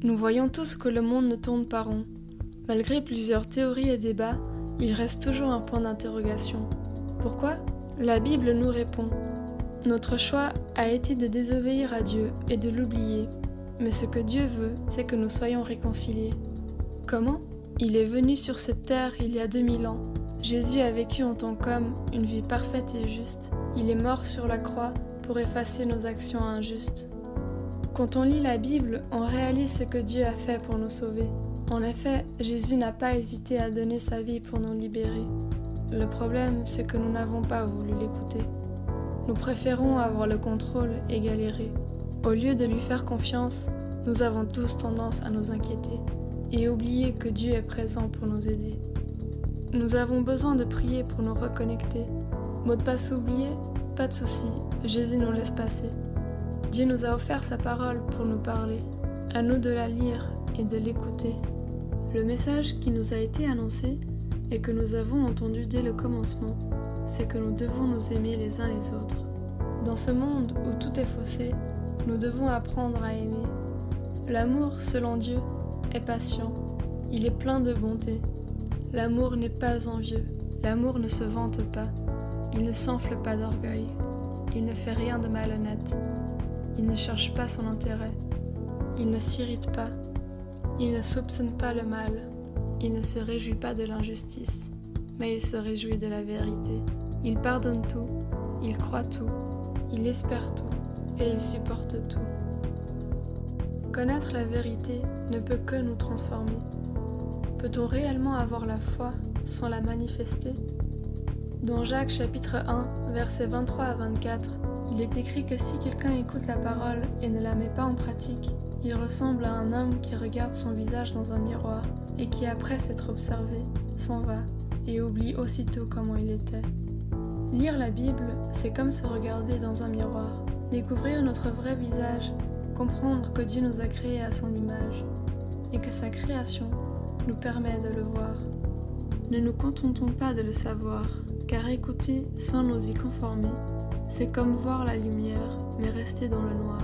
Nous voyons tous que le monde ne tourne pas rond. Malgré plusieurs théories et débats, il reste toujours un point d'interrogation. Pourquoi ? La Bible nous répond. Notre choix a été de désobéir à Dieu et de l'oublier. Mais ce que Dieu veut, c'est que nous soyons réconciliés. Comment ? Il est venu sur cette terre il y a 2000 ans. Jésus a vécu en tant qu'homme une vie parfaite et juste. Il est mort sur la croix pour effacer nos actions injustes. Quand on lit la Bible, on réalise ce que Dieu a fait pour nous sauver. En effet, Jésus n'a pas hésité à donner sa vie pour nous libérer. Le problème, c'est que nous n'avons pas voulu l'écouter. Nous préférons avoir le contrôle et galérer. Au lieu de lui faire confiance, nous avons tous tendance à nous inquiéter et oublier que Dieu est présent pour nous aider. Nous avons besoin de prier pour nous reconnecter. Mot de passe oublié ? Pas de souci, Jésus nous laisse passer. Dieu nous a offert sa parole pour nous parler. À nous de la lire et de l'écouter. Le message qui nous a été annoncé et que nous avons entendu dès le commencement, c'est que nous devons nous aimer les uns les autres. Dans ce monde où tout est faussé, nous devons apprendre à aimer. L'amour, selon Dieu, est patient. Il est plein de bonté. L'amour n'est pas envieux. L'amour ne se vante pas. Il ne s'enfle pas d'orgueil. Il ne fait rien de malhonnête. Il ne cherche pas son intérêt. Il ne s'irrite pas. Il ne soupçonne pas le mal. Il ne se réjouit pas de l'injustice, mais il se réjouit de la vérité. Il pardonne tout, il croit tout, il espère tout et il supporte tout. Connaître la vérité ne peut que nous transformer. Peut-on réellement avoir la foi sans la manifester ? Dans Jacques chapitre 1, versets 23 à 24, il est écrit que si quelqu'un écoute la parole et ne la met pas en pratique, il ressemble à un homme qui regarde son visage dans un miroir et qui, après s'être observé, s'en va et oublie aussitôt comment il était. Lire la Bible, c'est comme se regarder dans un miroir, découvrir notre vrai visage, comprendre que Dieu nous a créés à son image et que sa création nous permet de le voir. Ne nous contentons pas de le savoir, car écouter sans nous y conformer, c'est comme voir la lumière mais rester dans le noir.